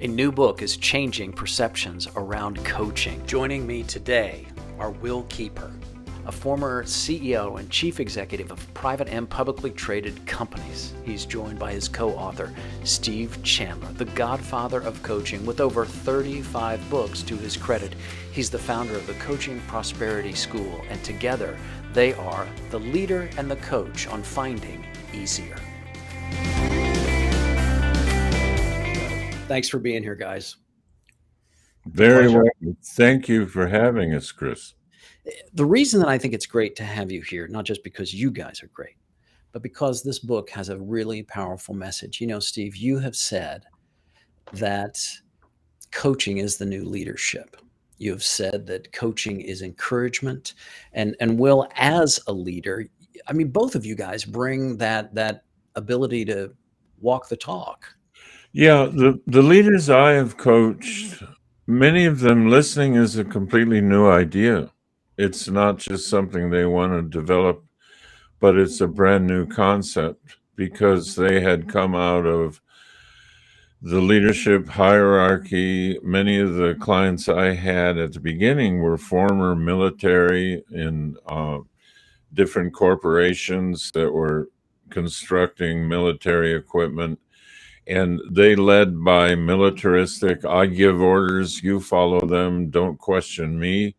A new book is changing perceptions around coaching. Joining me today are Will Keiper, a former CEO and chief executive of private and publicly traded companies. He's joined by his co-author, Steve Chandler, the godfather of coaching with over 35 books to his credit. He's the founder of the Coaching Prosperity School, and together they are the leader and the coach on finding easier. Thanks for being here, guys. Very well. Thank you for having us, Chris. The reason that I think it's great to have you here, not just because you guys are great, but because this book has a really powerful message. You know, Steve, you have said that coaching is the new leadership. You have said that coaching is encouragement. And Will, as a leader, I mean, both of you guys bring that ability to walk the talk. Yeah, the leaders I have coached, many of them listening is a completely new idea. It's not just something they want to develop, but it's a brand new concept because they had come out of the leadership hierarchy. Many of the clients I had at the beginning were former military in different corporations that were constructing military equipment. And they led by militaristic, I give orders, you follow them, don't question me.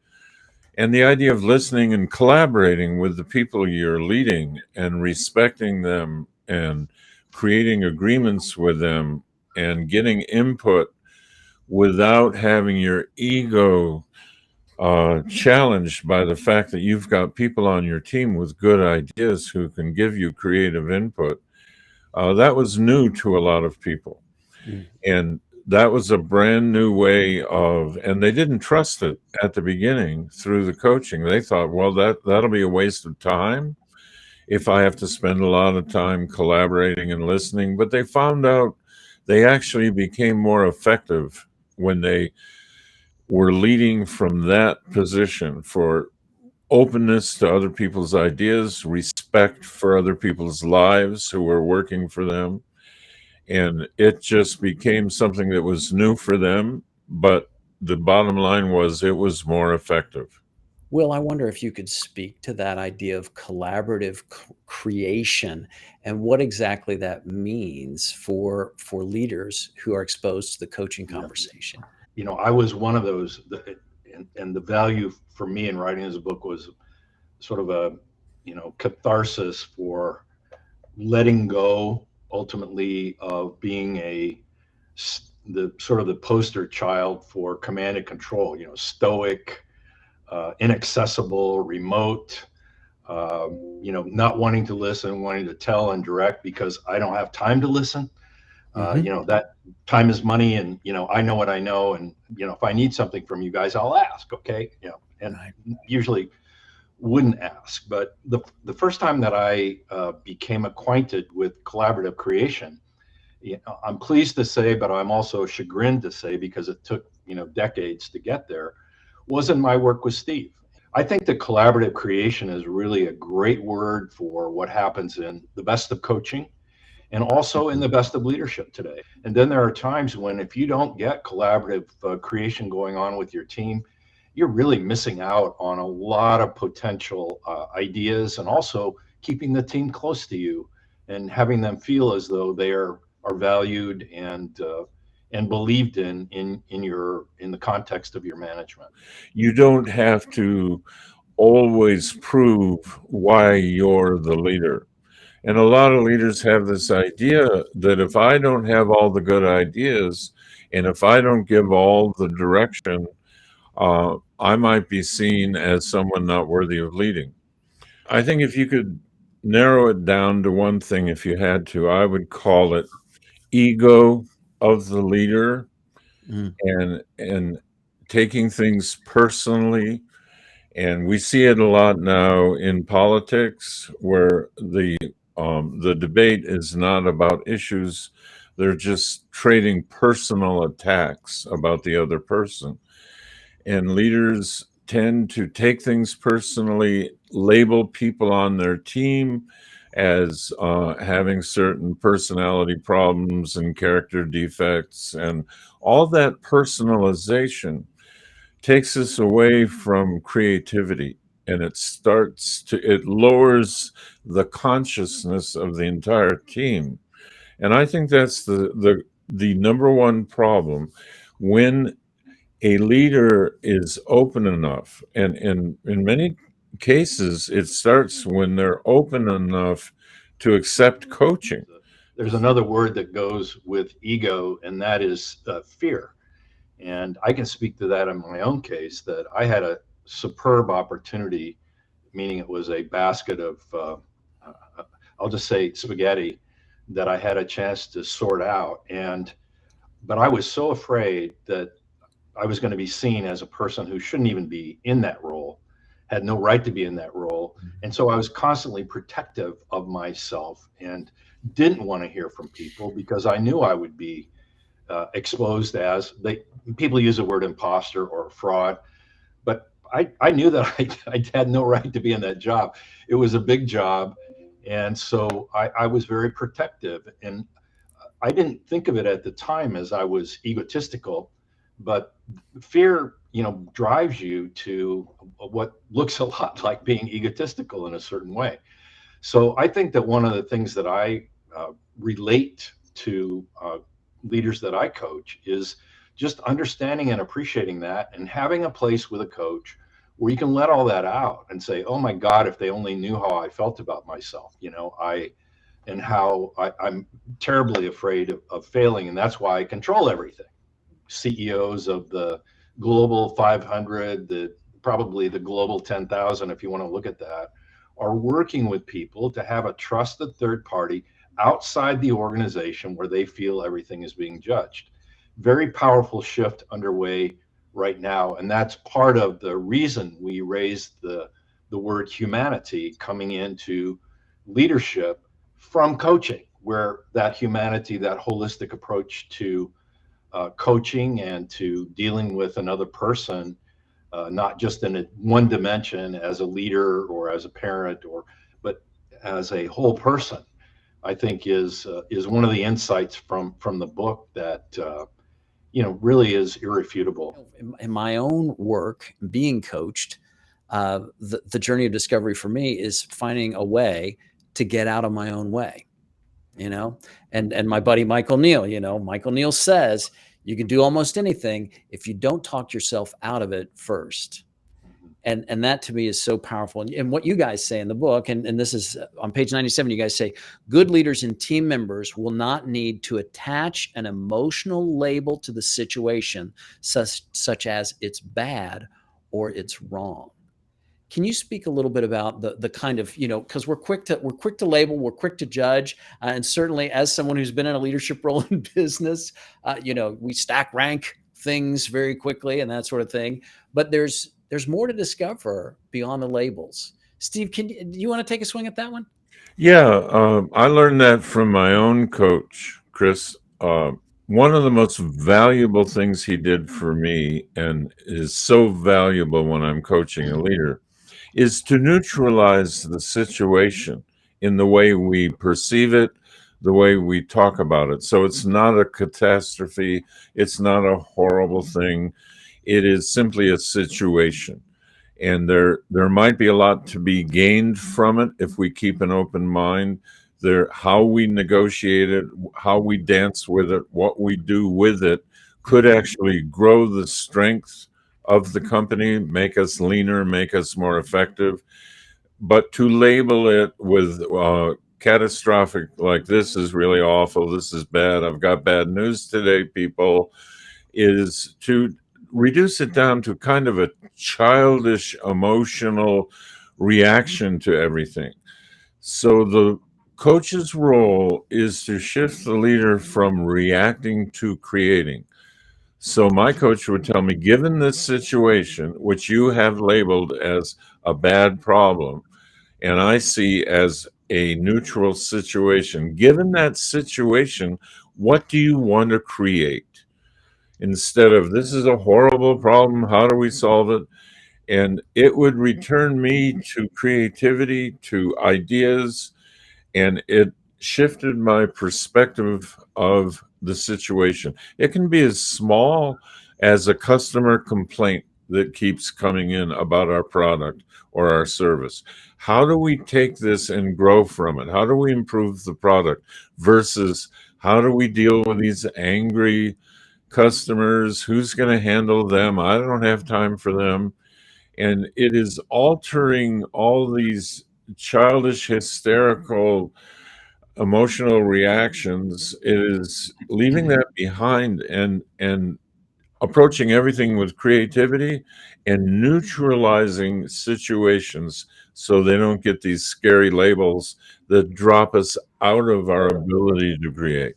And the idea of listening and collaborating with the people you're leading and respecting them and creating agreements with them and getting input without having your ego challenged by the fact that you've got people on your team with good ideas who can give you creative input. That was new to a lot of people. And that was a brand new way of, and they didn't trust it at the beginning through the coaching. They thought, well, that'll be a waste of time if I have to spend a lot of time collaborating and listening. But they found out they actually became more effective when they were leading from that position for openness to other people's ideas, respect for other people's lives who were working for them. And it just became something that was new for them. But the bottom line was it was more effective. Will, I wonder if you could speak to that idea of collaborative creation and what exactly that means for leaders who are exposed to the coaching conversation. You know, I was one of those, and the value for me in writing this book was sort of a, catharsis for letting go ultimately of being the poster child for command and control, stoic, inaccessible, remote, not wanting to listen, wanting to tell and direct because I don't have time to listen. That time is money, and I know what I know, and if I need something from you guys, I'll ask. Okay, and I usually wouldn't ask. But the first time that I became acquainted with collaborative creation, I'm pleased to say, but I'm also chagrined to say, because it took decades to get there, was in my work with Steve. I think that collaborative creation is really a great word for what happens in the best of coaching and also in the best of leadership today. And then there are times when if you don't get collaborative creation going on with your team, you're really missing out on a lot of potential ideas, and also keeping the team close to you and having them feel as though they are valued and believed in the context of your management. You don't have to always prove why you're the leader. And a lot of leaders have this idea that if I don't have all the good ideas and if I don't give all the direction, I might be seen as someone not worthy of leading. I think if you could narrow it down to one thing, if you had to, I would call it ego of the leader and taking things personally. And we see it a lot now in politics where the debate is not about issues. They're just trading personal attacks about the other person. And leaders tend to take things personally, label people on their team, as having certain personality problems and character defects, and all that personalization takes us away from creativity, and it lowers the consciousness of the entire team. And I think that's the number one problem. When a leader is open enough, and in many cases it starts when they're open enough to accept coaching. There's another word that goes with ego, and that is fear. And I can speak to that in my own case, that I had a superb opportunity, meaning it was a basket of, I'll just say spaghetti, that I had a chance to sort out. But I was so afraid that I was going to be seen as a person who shouldn't even be in that role, had no right to be in that role. And so I was constantly protective of myself and didn't want to hear from people because I knew I would be exposed as people use the word imposter or fraud, but I knew that I had no right to be in that job. It was a big job. And so I was very protective, and I didn't think of it at the time as I was egotistical, but fear, drives you to what looks a lot like being egotistical in a certain way. So I think that one of the things that I relate to leaders that I coach is just understanding and appreciating that, and having a place with a coach where you can let all that out and say, oh my God, if they only knew how I felt about myself, and how I'm terribly afraid of failing. And that's why I control everything. CEOs of the global 500, probably the global 10,000, if you want to look at that, are working with people to have a trusted third party outside the organization where they feel everything is being judged. Very powerful shift underway right now. And that's part of the reason we raised the word humanity coming into leadership from coaching, where that humanity, that holistic approach to coaching and to dealing with another person, not just in one dimension as a leader or as a parent, but as a whole person, I think is one of the insights from the book that really is irrefutable. In my own work, being coached, the journey of discovery for me is finding a way to get out of my own way, and my buddy Michael Neal says you can do almost anything if you don't talk yourself out of it first. And that to me is so powerful. And what you guys say in the book, and this is on page 97, you guys say, good leaders and team members will not need to attach an emotional label to the situation, such as it's bad or it's wrong. Can you speak a little bit about the kind of, because we're quick to label, we're quick to judge, and certainly as someone who's been in a leadership role in business, we stack rank things very quickly and that sort of thing. But there's more to discover beyond the labels. Steve, do you want to take a swing at that one? Yeah, I learned that from my own coach, Chris. One of the most valuable things he did for me, and is so valuable when I'm coaching a leader, is to neutralize the situation in the way we perceive it, the way we talk about it. So it's not a catastrophe. It's not a horrible thing. It is simply a situation. And there might be a lot to be gained from it if we keep an open mind. How we negotiate it, how we dance with it, what we do with it could actually grow the strength of the company, make us leaner, make us more effective. But to label it with catastrophic, like this is really awful, this is bad, I've got bad news today, people, is to reduce it down to kind of a childish emotional reaction to everything. So the coach's role is to shift the leader from reacting to creating. So my coach would tell me, given this situation, which you have labeled as a bad problem, and I see as a neutral situation, given that situation, what do you want to create? Instead of, this is a horrible problem, how do we solve it? And it would return me to creativity, to ideas, and it shifted my perspective of the situation. It can be as small as a customer complaint that keeps coming in about our product or our service. How do we take this and grow from it? How do we improve the product versus how do we deal with these angry customers? Who's going to handle them? I don't have time for them. And it is altering all these childish, hysterical, emotional reactions. It is leaving that behind and approaching everything with creativity and neutralizing situations so they don't get these scary labels that drop us out of our ability to create.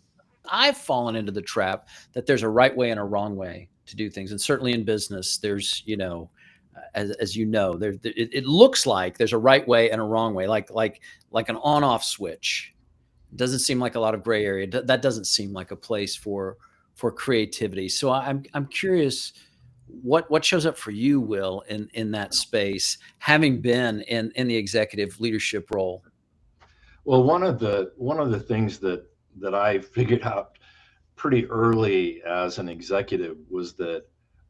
I've fallen into the trap that there's a right way and a wrong way to do things, and certainly in business, there's as you know, it looks like there's a right way and a wrong way, like an on-off switch. It doesn't seem like a lot of gray area. That doesn't seem like a place for creativity. So I'm curious what shows up for you, Will, in that space, having been in the executive leadership role. Well, one of the things that I figured out pretty early as an executive was that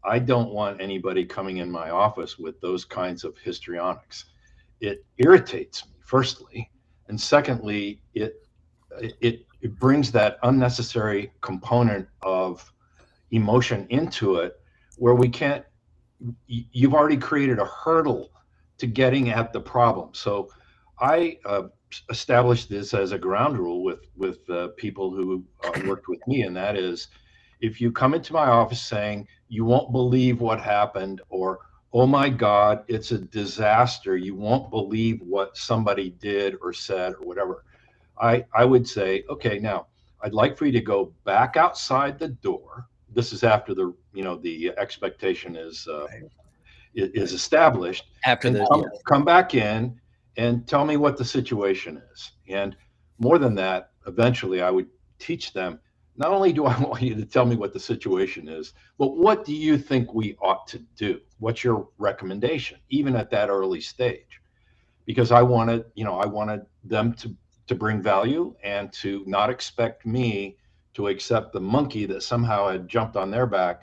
I don't want anybody coming in my office with those kinds of histrionics. It irritates me, firstly, and secondly, it brings that unnecessary component of emotion into it where we can't. You've already created a hurdle to getting at the problem. So I established this as a ground rule with people who worked with me, and that is, if you come into my office saying you won't believe what happened, or oh my God, it's a disaster, you won't believe what somebody did or said or whatever, I would say, okay, now I'd like for you to go back outside the door. This is after the expectation is established, After and the come back in and tell me what the situation is. And more than that, eventually I would teach them, not only do I want you to tell me what the situation is, but what do you think we ought to do? What's your recommendation, even at that early stage? Because I wanted them to bring value and to not expect me to accept the monkey that somehow had jumped on their back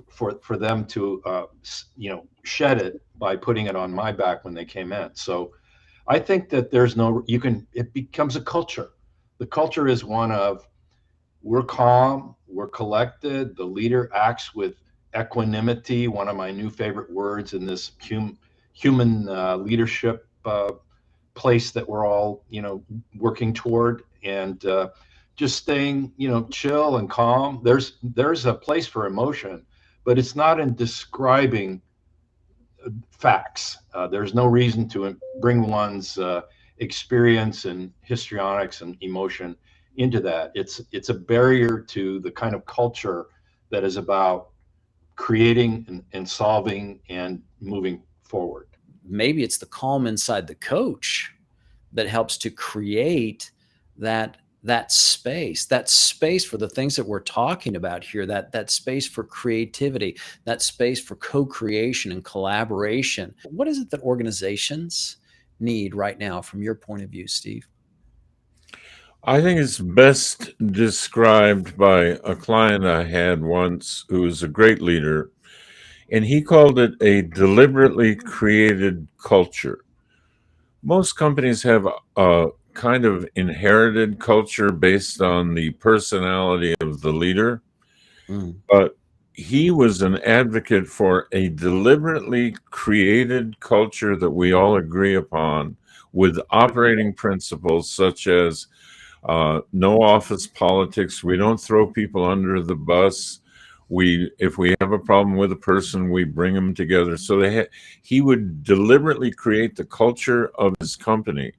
for them to shed it by putting it on my back when they came in. So I think that there's no you can it becomes a culture. The culture is one of, we're calm, we're collected, the leader acts with equanimity, one of my new favorite words in this human leadership place that we're all working toward, and just staying chill and calm. There's a place for emotion, but it's not in describing facts. There's no reason to bring one's experience and histrionics and emotion into that. It's a barrier to the kind of culture that is about creating and solving and moving forward. maybe it's the calm inside the coach that helps to create that space for the things that we're talking about here, that space for creativity, that space for co-creation and collaboration. What is it that organizations need right now from your point of view, Steve? I think it's best described by a client I had once who was a great leader, and he called it a deliberately created culture. Most companies have a kind of inherited culture based on the personality of the leader, Mm. but he was an advocate for a deliberately created culture that we all agree upon, with operating principles such as no office politics. We don't throw people under the bus. If we have a problem with a person, we bring them together. So he would deliberately create the culture of his company.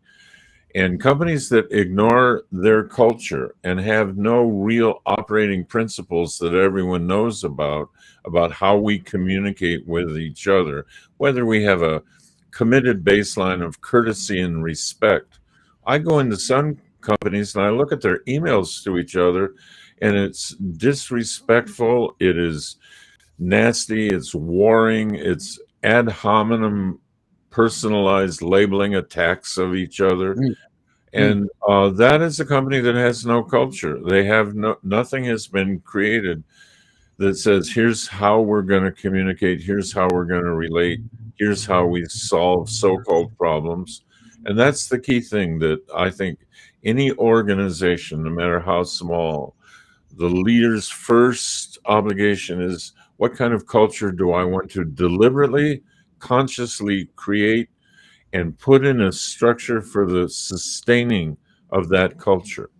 And companies that ignore their culture and have no real operating principles that everyone knows about how we communicate with each other, whether we have a committed baseline of courtesy and respect. I go into some companies and I look at their emails to each other, and it's disrespectful, it is nasty, it's warring, it's ad hominem personalized labeling attacks of each other. Mm. And that is a company that has no culture. They have nothing has been created that says, here's how we're going to communicate, here's how we're going to relate, here's how we solve so-called problems. And that's the key thing that I think any organization, no matter how small, the leader's first obligation is, what kind of culture do I want to deliberately, consciously create and put in a structure for the sustaining of that culture?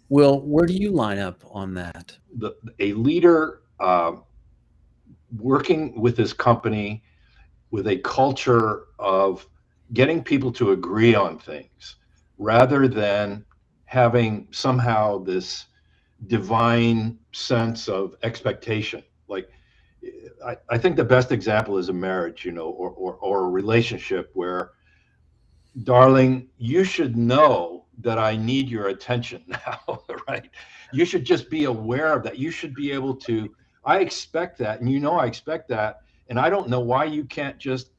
Will, where do you line up on that? A leader working with this company with a culture of getting people to agree on things rather than having somehow this divine sense of expectation. Like, I think the best example is a marriage, or a relationship where, darling, you should know that I need your attention now, right? You should just be aware of that. You should be able to, I expect that, and I expect that, and I don't know why you can't just,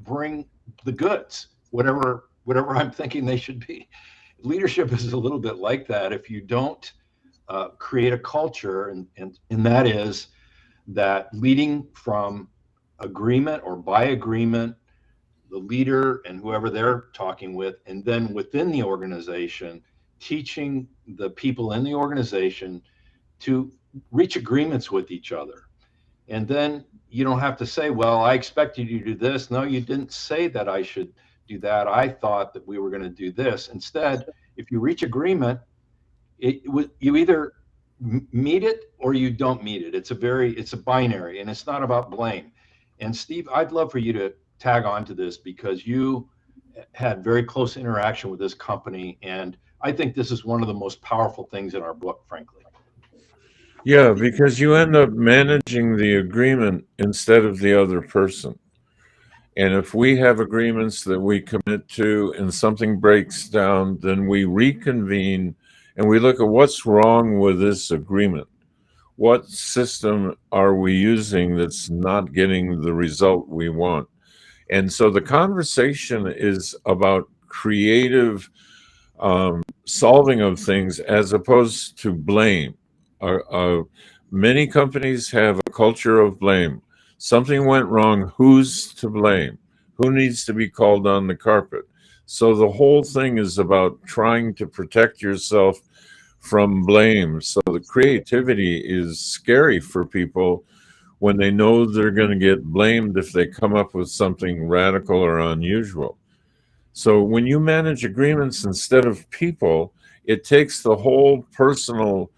bring the goods, whatever I'm thinking they should be. Leadership is a little bit like that. If you don't create a culture, and that is that leading from agreement or by agreement, the leader and whoever they're talking with, and then within the organization, teaching the people in the organization to reach agreements with each other. And then you don't have to say, well, I expected you to do this. No, you didn't say that I should do that. I thought that we were going to do this. Instead, if you reach agreement, you either meet it or you don't meet it. It's a binary, and it's not about blame. And Steve, I'd love for you to tag on to this because you had very close interaction with this company, and I think this is one of the most powerful things in our book, frankly. Yeah, because you end up managing the agreement instead of the other person. And if we have agreements that we commit to and something breaks down, then we reconvene and we look at what's wrong with this agreement. What system are we using that's not getting the result we want? And so the conversation is about creative solving of things as opposed to blame. Many companies have a culture of blame. Something went wrong. Who's to blame? Who needs to be called on the carpet? So the whole thing is about trying to protect yourself from blame. So the creativity is scary for people when they know they're going to get blamed if they come up with something radical or unusual. So when you manage agreements instead of people, it takes the whole personal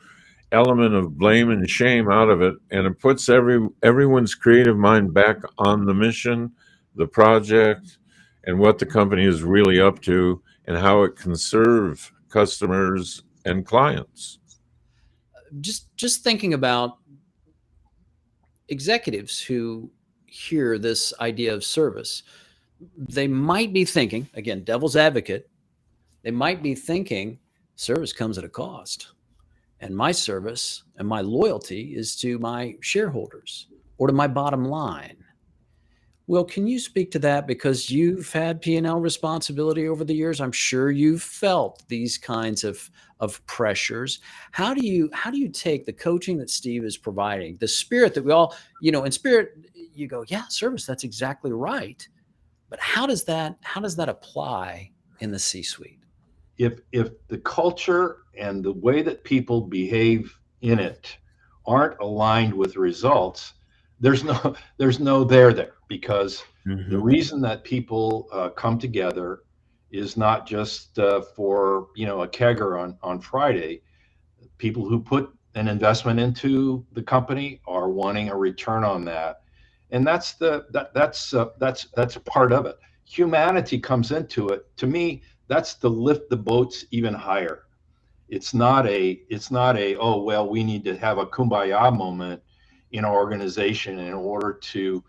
element of blame and shame out of it, and it puts everyone's creative mind back on the mission, the project, and what the company is really up to and how it can serve customers and clients. Just thinking about executives who hear this idea of service, they might be thinking, again, devil's advocate, they might be thinking service comes at a cost. And my service and my loyalty is to my shareholders or to my bottom line. Well, can you speak to that? Because you've had P&L responsibility over the years. I'm sure you've felt these kinds of pressures. How do you take the coaching that Steve is providing, the spirit that we all, in spirit, you go, yeah, service, that's exactly right. But how does that apply in the C-suite? If the culture and the way that people behave in it aren't aligned with results, there's no there, because the reason that people come together is not just for a kegger on Friday. People who put an investment into the company are wanting a return on that, and that's part of it. Humanity comes into it. To me, that's to lift the boats even higher. It's not a, oh well, we need to have a kumbaya moment in our organization in order to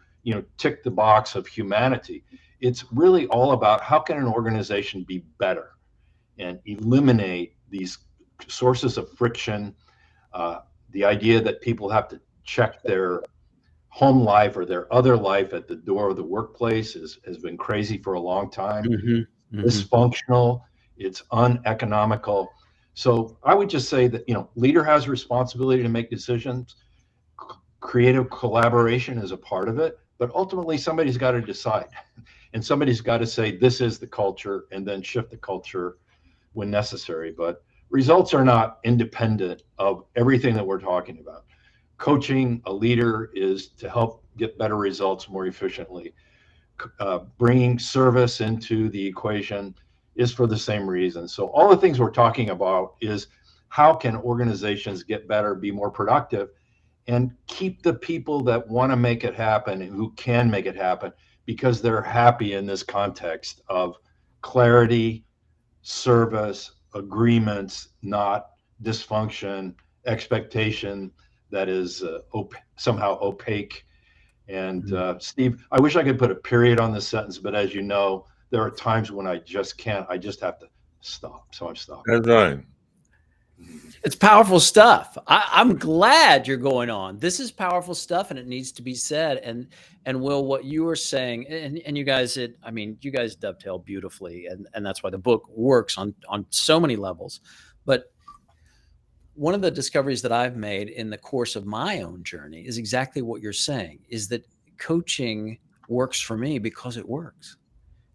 tick the box of humanity. It's really all about how can an organization be better and eliminate these sources of friction. The idea that people have to check their home life or their other life at the door of the workplace has been crazy for a long time. Mm-hmm. Mm-hmm. Dysfunctional. It's uneconomical. So I would just say that, leader has a responsibility to make decisions. Creative collaboration is a part of it, but ultimately somebody's got to decide, and somebody's got to say this is the culture, and then shift the culture when necessary. But results are not independent of everything that we're talking about. Coaching a leader is to help get better results more efficiently. Bringing service into the equation is for the same reason. So all the things we're talking about is how can organizations get better, be more productive, and keep the people that want to make it happen and who can make it happen because they're happy in this context of clarity, service, agreements, not dysfunction, expectation that is somehow opaque. And Steve, I wish I could put a period on this sentence, but as you know, there are times when I just can't. I just have to stop. So I'm stopping. That's right. It's powerful stuff. I'm glad you're going on. This is powerful stuff, and it needs to be said. And Will, what you were saying, and you guys, you guys dovetail beautifully, and that's why the book works on so many levels. But one of the discoveries that I've made in the course of my own journey is exactly what you're saying, is that coaching works for me because it works,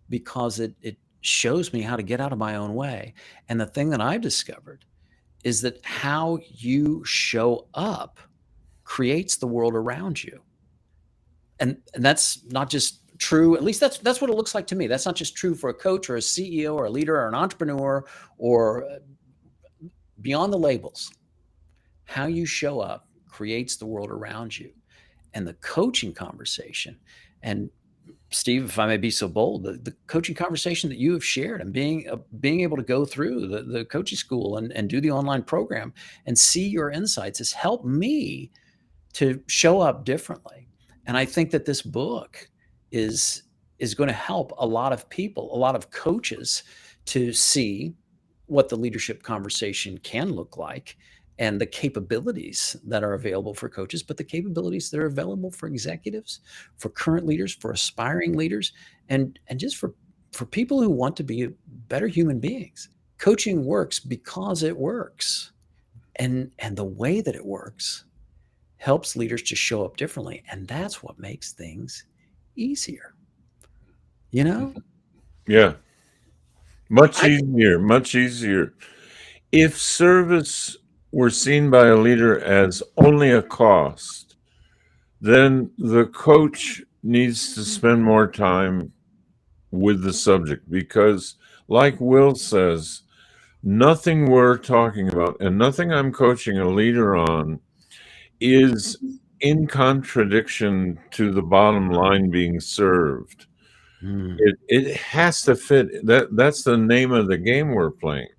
because it shows me how to get out of my own way. And the thing that I've discovered is that how you show up creates the world around you. And that's not just true, at least that's what it looks like to me. That's not just true for a coach or a CEO or a leader or an entrepreneur or beyond the labels. How you show up creates the world around you. And the coaching conversation, and Steve, if I may be so bold, the coaching conversation that you have shared and being able to go through the coaching school and do the online program and see your insights has helped me to show up differently. And I think that this book is going to help a lot of people, a lot of coaches, to see what the leadership conversation can look like and the capabilities that are available for coaches, but the capabilities that are available for executives, for current leaders, for aspiring leaders, and just for people who want to be better human beings. Coaching works because it works. And the way that it works helps leaders to show up differently. And that's what makes things easier. You know? Yeah. Much easier. If service were seen by a leader as only a cost, then the coach needs to spend more time with the subject because, like Will says, nothing we're talking about and nothing I'm coaching a leader on is in contradiction to the bottom line being served. It has to fit. That's the name of the game we're playing.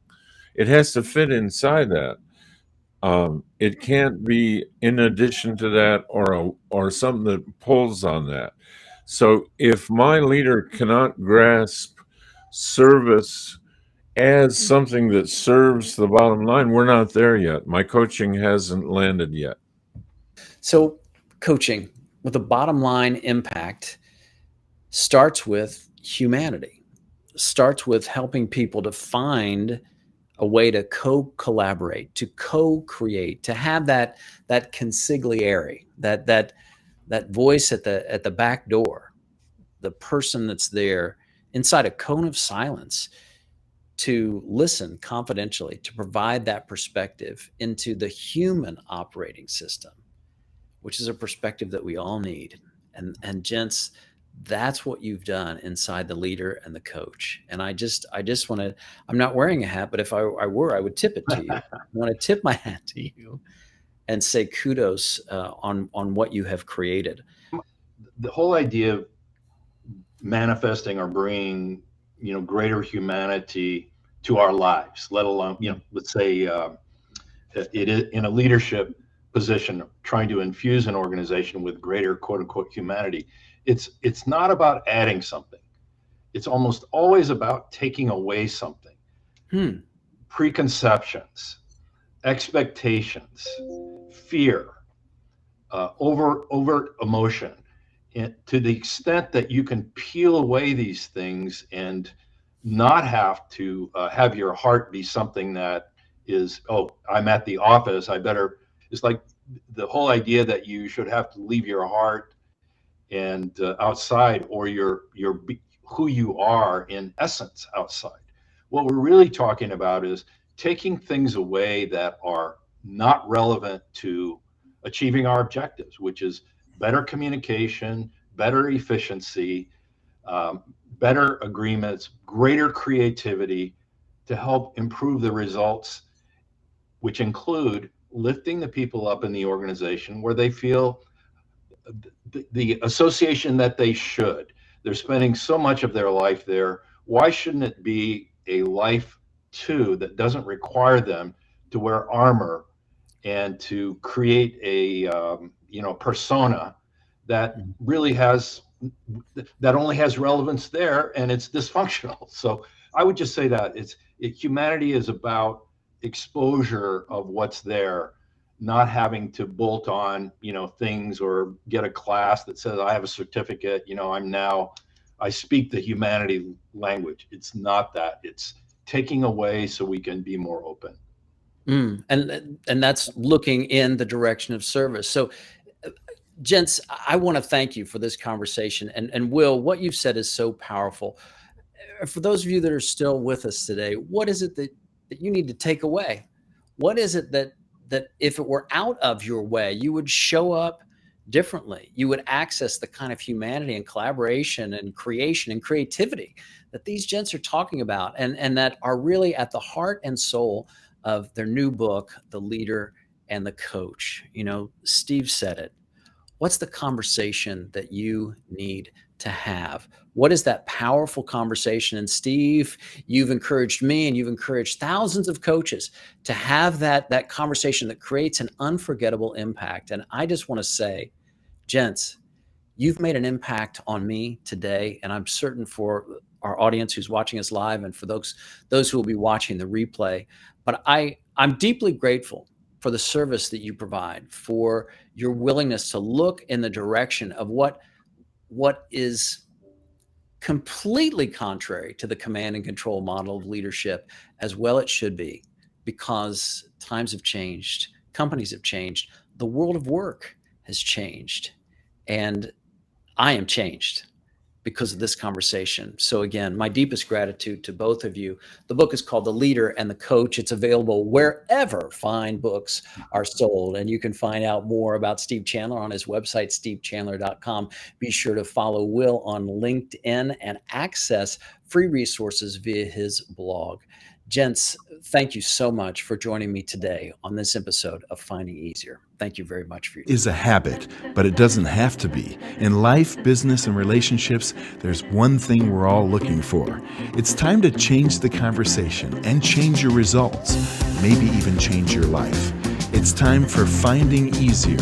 It has to fit inside that. It can't be in addition to that or something that pulls on that. So if my leader cannot grasp service as something that serves the bottom line, we're not there yet. My coaching hasn't landed yet. So coaching with a bottom line impact starts with humanity, starts with helping people to find a way to co-collaborate, to co-create, to have that consigliere, that voice at the back door, the person that's there inside a cone of silence to listen confidentially, to provide that perspective into the human operating system, which is a perspective that we all need. And gents, that's what you've done inside the leader and the coach. And I just want to, I'm not wearing a hat, but if I were, I would tip it to you. I want to tip my hat to you and say kudos on what you have created. The whole idea of manifesting or bringing, greater humanity to our lives, let alone, let's say it is in a leadership position, trying to infuse an organization with greater quote unquote humanity. It's not about adding something. It's almost always about taking away something. Preconceptions, expectations, fear, overt emotion. And to the extent that you can peel away these things and not have to have your heart be something that is, oh, I'm at the office, I better. It's like the whole idea that you should have to leave your heart and outside, or your who you are in essence outside. What we're really talking about is taking things away that are not relevant to achieving our objectives, which is better communication, better efficiency, better agreements, greater creativity to help improve the results, which include lifting the people up in the organization where they feel the association that they should. They're spending so much of their life there. Why shouldn't it be a life too that doesn't require them to wear armor and to create a persona that really has that only has relevance there, and it's dysfunctional. So I would just say that humanity is about exposure of what's there, not having to bolt on, things or get a class that says I have a certificate, I speak the humanity language. It's not that. It's taking away so we can be more open. And that's looking in the direction of service. So, gents, I want to thank you for this conversation. And Will, what you've said is so powerful. For those of you that are still with us today, what is it that you need to take away? What is it that if it were out of your way, you would show up differently? You would access the kind of humanity and collaboration and creation and creativity that these gents are talking about, and that are really at the heart and soul of their new book, The Leader and the Coach. Steve said it. What's the conversation that you need to have? What is that powerful conversation? And Steve, you've encouraged me and you've encouraged thousands of coaches to have that conversation that creates an unforgettable impact. And I just want to say, gents, you've made an impact on me today, and I'm certain for our audience who's watching us live and for those who will be watching the replay. But I'm deeply grateful for the service that you provide, for your willingness to look in the direction of what is completely contrary to the command and control model of leadership, as well it should be, because times have changed, companies have changed, the world of work has changed, and I am changed because of this conversation. So again, my deepest gratitude to both of you. The book is called The Leader and the Coach. It's available wherever fine books are sold. And you can find out more about Steve Chandler on his website, stevechandler.com. Be sure to follow Will on LinkedIn and access free resources via his blog. Gents, thank you so much for joining me today on this episode of Finding Easier. Thank you very much for your time. Is a habit, but it doesn't have to be. In life, business, and relationships, there's one thing we're all looking for. It's time to change the conversation and change your results, maybe even change your life. It's time for Finding Easier.